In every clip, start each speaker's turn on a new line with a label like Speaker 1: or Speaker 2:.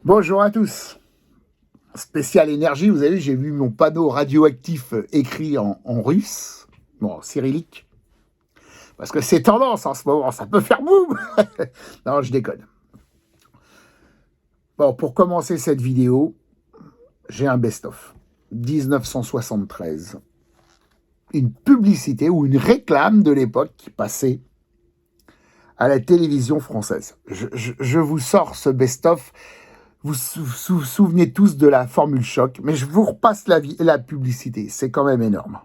Speaker 1: Bonjour à tous. Spécial énergie, vous avez vu, j'ai vu mon panneau radioactif écrit en russe, bon, en cyrillique, parce que c'est tendance en ce moment, ça peut faire boum. Non, je déconne. Bon, pour commencer cette vidéo, j'ai un best-of. 1973. Une publicité ou une réclame de l'époque qui passait à la télévision française. Je vous sors ce best-of. Vous vous souvenez tous de la formule choc, mais je vous repasse la publicité. C'est quand même énorme.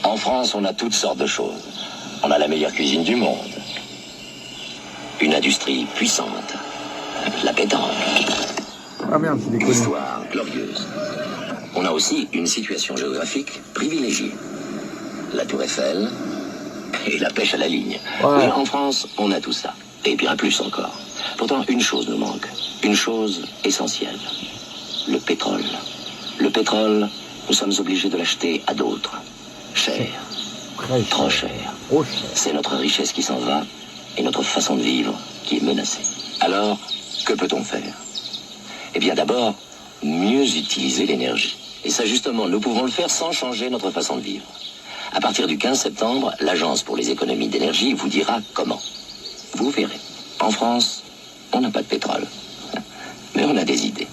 Speaker 2: En France, on a toutes sortes de choses. On a la meilleure cuisine du monde. Une industrie puissante. La pétanque.
Speaker 1: Ah merde, j'ai déconné.
Speaker 2: Histoire glorieuse. On a aussi une situation géographique privilégiée. La Tour Eiffel et la pêche à la ligne.
Speaker 1: Ouais.
Speaker 2: Oui, en France, on a tout ça. Et bien plus encore. Pourtant, une chose nous manque. Une chose essentielle. Le pétrole. Le pétrole, nous sommes obligés de l'acheter à d'autres. Cher. Trop cher.
Speaker 1: Trop cher.
Speaker 2: C'est notre richesse qui s'en va et notre façon de vivre qui est menacée. Alors, que peut-on faire? Eh bien d'abord, mieux utiliser l'énergie. Et ça justement, nous pouvons le faire sans changer notre façon de vivre. À partir du 15 septembre, l'Agence pour les économies d'énergie vous dira comment. Vous verrez. En France, on n'a pas de pétrole. Mais on a des idées.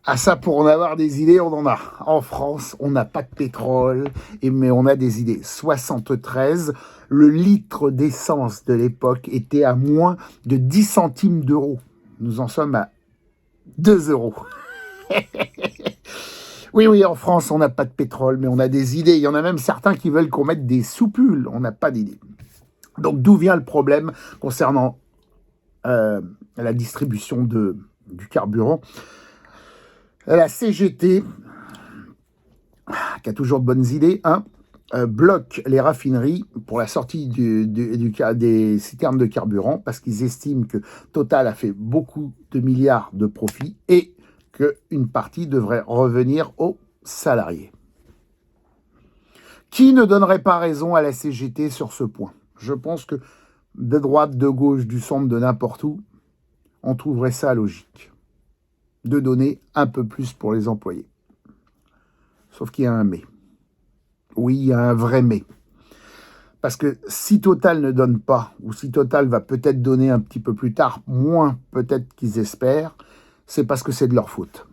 Speaker 1: Ah ça, pour en avoir des idées, on en a. En France, on n'a pas de pétrole, mais on a des idées. 73, le litre d'essence de l'époque était à moins de 10 centimes d'euros. Nous en sommes à 2 euros. Oui, en France, on n'a pas de pétrole, mais on a des idées. Il y en a même certains qui veulent qu'on mette des soupules. On n'a pas d'idées. Donc, d'où vient le problème concernant la distribution du carburant? La CGT, qui a toujours de bonnes idées, bloque les raffineries pour la sortie des citernes de carburant parce qu'ils estiment que Total a fait beaucoup de milliards de profits et qu'une partie devrait revenir aux salariés. Qui ne donnerait pas raison à la CGT sur ce point? Je pense que de droite, de gauche, du centre, de n'importe où, on trouverait ça logique de donner un peu plus pour les employés. Sauf qu'il y a un mais. Oui, il y a un vrai mais. Parce que si Total ne donne pas, ou si Total va peut-être donner un petit peu plus tard, moins peut-être qu'ils espèrent, c'est parce que c'est de leur faute.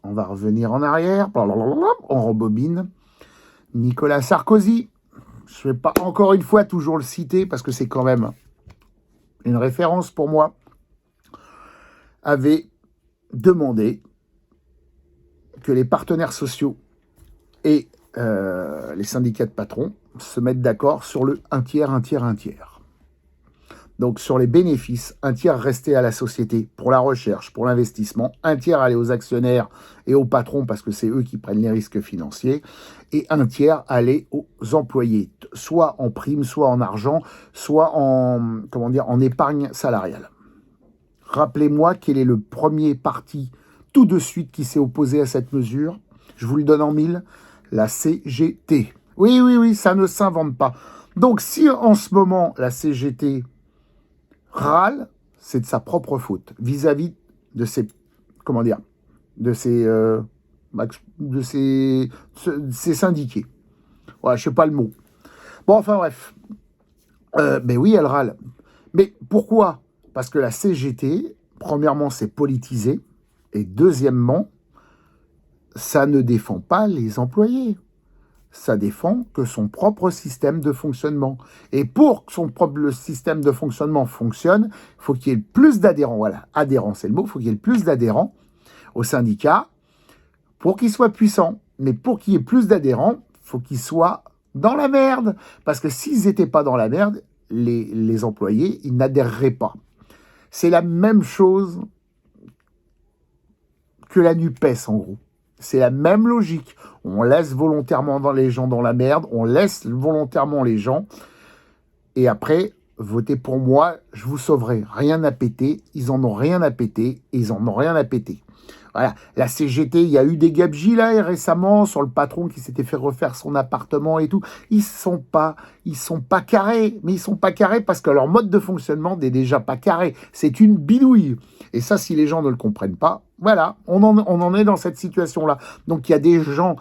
Speaker 1: On va revenir en arrière, on rembobine. Nicolas Sarkozy, je ne vais pas encore une fois toujours le citer, parce que c'est quand même une référence pour moi, avait demandé que les partenaires sociaux et les syndicats de patrons se mettent d'accord sur le un tiers. Donc sur les bénéfices, un tiers restait à la société pour la recherche, pour l'investissement, un tiers allait aux actionnaires et aux patrons parce que c'est eux qui prennent les risques financiers, et un tiers allait aux employés, soit en prime, soit en argent, soit en épargne salariale. Rappelez-moi quel est le premier parti tout de suite qui s'est opposé à cette mesure. Je vous le donne en mille. La CGT. Oui, ça ne s'invente pas. Donc si en ce moment la CGT râle, c'est de sa propre faute vis-à-vis de ses, ses syndiqués. Voilà, je sais pas le mot. Bon, enfin bref. Ben oui, elle râle. Mais pourquoi? Parce que la CGT, premièrement, c'est politisé, et deuxièmement, ça ne défend pas les employés. Ça défend que son propre système de fonctionnement. Et pour que son propre système de fonctionnement fonctionne, il faut qu'il y ait le plus d'adhérents. Voilà, adhérents, c'est le mot. Il faut qu'il y ait le plus d'adhérents au syndicat pour qu'il soit puissant. Mais pour qu'il y ait plus d'adhérents, il faut qu'ils soient dans la merde. Parce que s'ils n'étaient pas dans la merde, les employés, ils n'adhéreraient pas. C'est la même chose que la NUPES, en gros. C'est la même logique. On laisse volontairement les gens dans la merde, on laisse volontairement les gens, et après, votez pour moi, je vous sauverai. Rien à péter, ils en ont rien à péter, et ils en ont rien à péter. Voilà, la CGT, il y a eu des gabegies là récemment sur le patron qui s'était fait refaire son appartement et tout. Ils sont pas carrés, mais ils sont pas carrés parce que leur mode de fonctionnement n'est déjà pas carré. C'est une bidouille. Et ça, si les gens ne le comprennent pas, voilà, on en est dans cette situation-là. Donc il y a des gens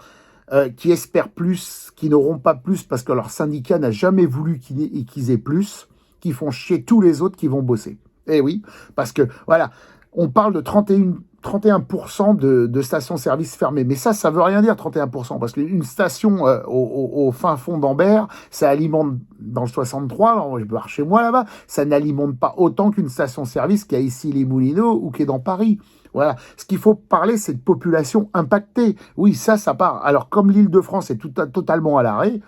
Speaker 1: qui espèrent plus, qui n'auront pas plus parce que leur syndicat n'a jamais voulu qu'ils aient plus, qui font chier tous les autres qui vont bosser. Eh oui, parce que voilà, on parle de 31% de stations-service fermées. Mais ça veut rien dire, 31%, parce qu'une station au fin fond d'Ambert, ça alimente, dans le 63, je pars chez moi là-bas, ça n'alimente pas autant qu'une station-service qui a ici les Moulineaux ou qui est dans Paris. Voilà. Ce qu'il faut parler, c'est de population impactée. Oui, ça part. Alors, comme l'Île-de-France est totalement à l'arrêt,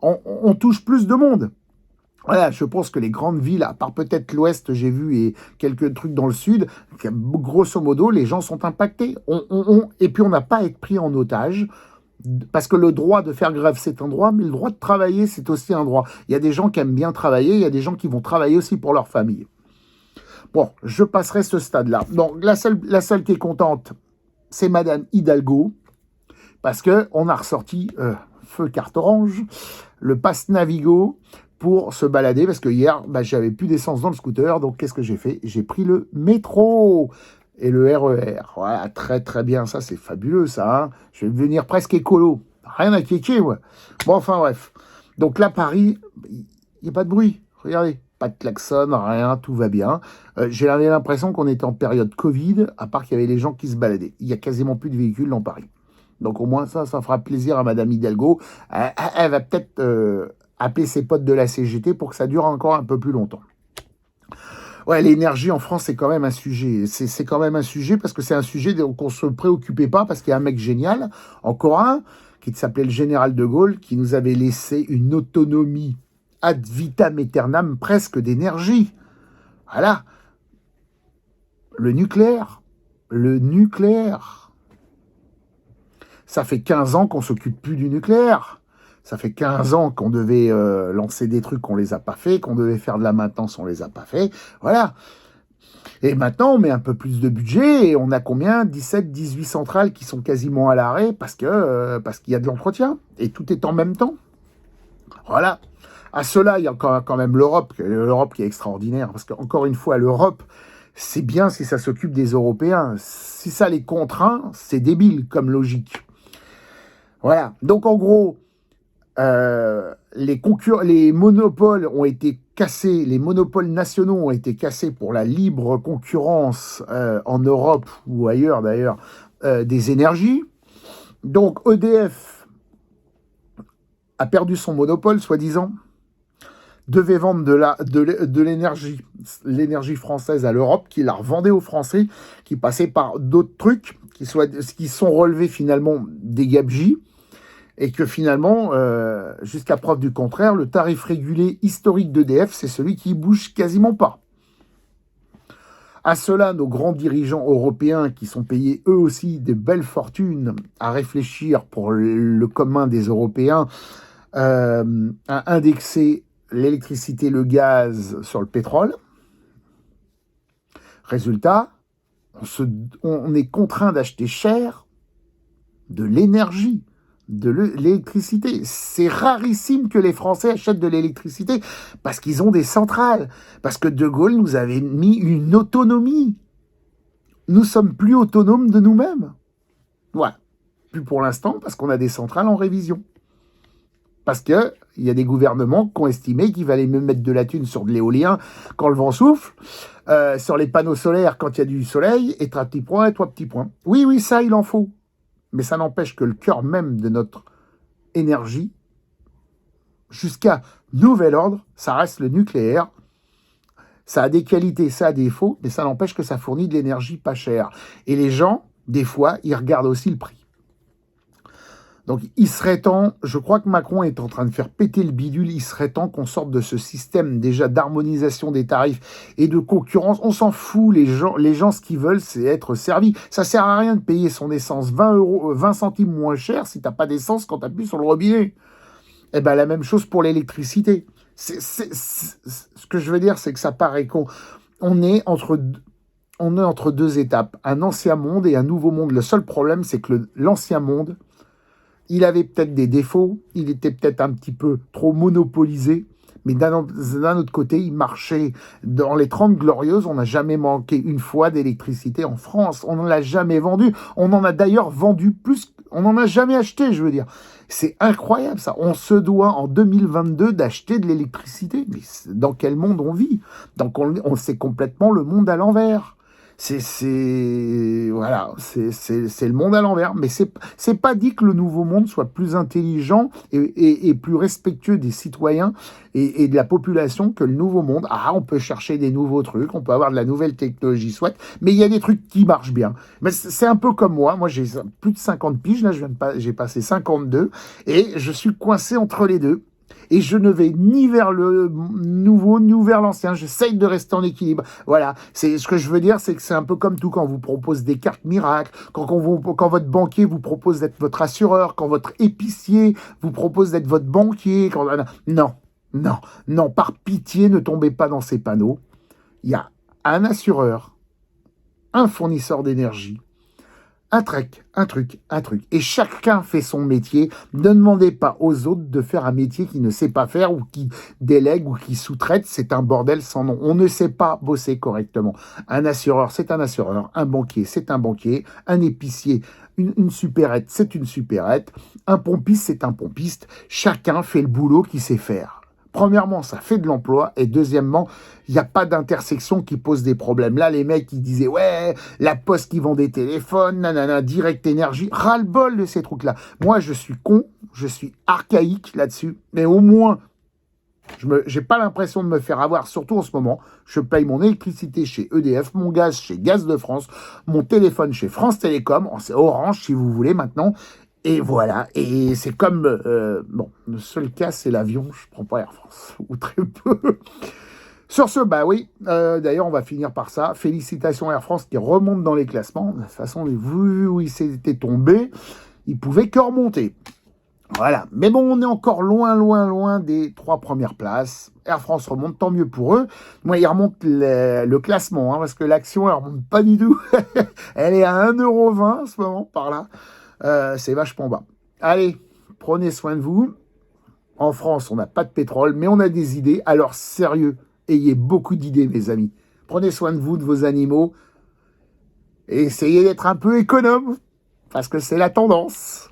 Speaker 1: on touche plus de monde. Voilà, je pense que les grandes villes, à part peut-être l'Ouest, j'ai vu, et quelques trucs dans le Sud, grosso modo, les gens sont impactés. Et puis, on n'a pas à être pris en otage, parce que le droit de faire grève, c'est un droit, mais le droit de travailler, c'est aussi un droit. Il y a des gens qui aiment bien travailler, il y a des gens qui vont travailler aussi pour leur famille. Bon, je passerai ce stade-là. Donc, la seule qui est contente, c'est Madame Hidalgo, parce qu'on a ressorti, feu carte orange, le pass Navigo, pour se balader, parce que hier, j'avais plus d'essence dans le scooter, donc qu'est-ce que j'ai fait? J'ai pris le métro et le RER. Voilà, très très bien, ça c'est fabuleux ça, hein. Je vais devenir presque écolo. Rien à kéké, ouais. Bon, enfin bref. Donc là, Paris, il n'y a pas de bruit. Regardez, pas de klaxon, rien, tout va bien. J'ai l'impression qu'on était en période Covid, à part qu'il y avait les gens qui se baladaient. Il n'y a quasiment plus de véhicules dans Paris. Donc au moins ça fera plaisir à Madame Hidalgo. Elle va peut-être appeler ses potes de la CGT pour que ça dure encore un peu plus longtemps. Ouais, l'énergie en France, c'est quand même un sujet. C'est quand même un sujet parce que c'est un sujet qu'on ne se préoccupait pas parce qu'il y a un mec génial, encore un, qui s'appelait le général de Gaulle, qui nous avait laissé une autonomie ad vitam aeternam presque d'énergie. Voilà. Le nucléaire. Ça fait 15 ans qu'on ne s'occupe plus du nucléaire. Ça fait 15 ans qu'on devait lancer des trucs qu'on ne les a pas fait, qu'on devait faire de la maintenance, on ne les a pas fait. Voilà. Et maintenant, on met un peu plus de budget et on a combien? 17, 18 centrales qui sont quasiment à l'arrêt parce qu'il y a de l'entretien. Et tout est en même temps. Voilà. À cela, il y a quand même l'Europe qui est extraordinaire. Parce qu'encore une fois, l'Europe, c'est bien si ça s'occupe des Européens. Si ça les contraint, c'est débile comme logique. Voilà. Donc, en gros, les monopoles ont été cassés, les monopoles nationaux ont été cassés pour la libre concurrence en Europe ou ailleurs d'ailleurs des énergies. Donc EDF a perdu son monopole, soi-disant, devait vendre de l'énergie française à l'Europe, qui la revendait aux Français, qui passait par d'autres trucs, qui sont relevés finalement des gabegies. Et que finalement, jusqu'à preuve du contraire, le tarif régulé historique d'EDF, c'est celui qui bouge quasiment pas. À cela, nos grands dirigeants européens, qui sont payés eux aussi des belles fortunes à réfléchir pour le commun des Européens, à indexer l'électricité, le gaz sur le pétrole. Résultat, on est contraint d'acheter cher de l'énergie. De l'électricité. C'est rarissime que les Français achètent de l'électricité parce qu'ils ont des centrales, parce que De Gaulle nous avait mis une autonomie. Nous sommes plus autonomes de nous-mêmes. Voilà. Plus pour l'instant parce qu'on a des centrales en révision. Parce qu'il y a des gouvernements qui ont estimé qu'il fallait me mettre de la thune sur de l'éolien quand le vent souffle, sur les panneaux solaires quand il y a du soleil, et trois petits points, et trois petits points. Oui, ça, il en faut. Mais ça n'empêche que le cœur même de notre énergie, jusqu'à nouvel ordre, ça reste le nucléaire. Ça a des qualités, ça a des défauts, mais ça n'empêche que ça fournit de l'énergie pas chère. Et les gens, des fois, ils regardent aussi le prix. Donc il serait temps, je crois que Macron est en train de faire péter le bidule, il serait temps qu'on sorte de ce système déjà d'harmonisation des tarifs et de concurrence. On s'en fout, les gens ce qu'ils veulent, c'est être servis. Ça sert à rien de payer son essence 20 centimes moins cher si t'as pas d'essence quand tu appuies sur le robinet. Eh ben la même chose pour l'électricité. Ce que je veux dire, c'est que ça paraît con. On est entre, on est entre deux étapes, un ancien monde et un nouveau monde. Le seul problème, c'est que l'ancien monde, il avait peut-être des défauts, il était peut-être un petit peu trop monopolisé, mais d'un autre côté, il marchait. Dans les 30 Glorieuses, on n'a jamais manqué une fois d'électricité en France. On n'en a jamais vendu. On en a d'ailleurs vendu plus. On n'en a jamais acheté, je veux dire. C'est incroyable ça. On se doit en 2022 d'acheter de l'électricité. Mais dans quel monde on vit? Donc on sait complètement le monde à l'envers. Voilà, c'est le monde à l'envers. Mais c'est pas dit que le nouveau monde soit plus intelligent et plus respectueux des citoyens et de la population que le nouveau monde. Ah, on peut chercher des nouveaux trucs, on peut avoir de la nouvelle technologie, soit, mais il y a des trucs qui marchent bien. Mais c'est un peu comme moi. Moi, j'ai plus de 50 piges, là, j'ai passé 52 et je suis coincé entre les deux. Et je ne vais ni vers le nouveau, ni vers l'ancien. J'essaye de rester en équilibre. Voilà. C'est ce que je veux dire, c'est que c'est un peu comme tout quand on vous propose des cartes miracles, quand votre banquier vous propose d'être votre assureur, quand votre épicier vous propose d'être votre banquier. Non. Par pitié, ne tombez pas dans ces panneaux. Il y a un assureur, un fournisseur d'énergie, un truc. Et chacun fait son métier. Ne demandez pas aux autres de faire un métier qu'ils ne sait pas faire ou qui délègue ou qui sous-traite. C'est un bordel sans nom. On ne sait pas bosser correctement. Un assureur, c'est un assureur. Un banquier, c'est un banquier. Un épicier, une supérette, c'est une supérette. Un pompiste, c'est un pompiste. Chacun fait le boulot qu'il sait faire. Premièrement, ça fait de l'emploi. Et deuxièmement, il n'y a pas d'intersection qui pose des problèmes. Là, les mecs, ils disaient, ouais, la Poste qui vend des téléphones, nanana, Direct Énergie, ras-le-bol de ces trucs-là. Moi, je suis con, je suis archaïque là-dessus. Mais au moins, j'ai pas l'impression de me faire avoir, surtout en ce moment. Je paye mon électricité chez EDF, mon gaz chez Gaz de France, mon téléphone chez France Télécom, c'est Orange si vous voulez maintenant. Et voilà, et c'est comme... bon, le seul cas, c'est l'avion, je prends pas Air France, ou très peu. Sur ce, bah oui, d'ailleurs, on va finir par ça. Félicitations Air France qui remonte dans les classements. De toute façon, vu où il s'était tombé, il pouvait que remonter. Voilà, mais bon, on est encore loin des 3 premières places. Air France remonte, tant mieux pour eux. Moi, ils remontent le classement, parce que l'action, elle remonte pas du tout. Elle est à 1,20 € en ce moment, par là. C'est vachement bas. Allez, prenez soin de vous. En France, on n'a pas de pétrole, mais on a des idées. Alors, sérieux, ayez beaucoup d'idées, mes amis. Prenez soin de vous, de vos animaux. Et essayez d'être un peu économe, parce que c'est la tendance.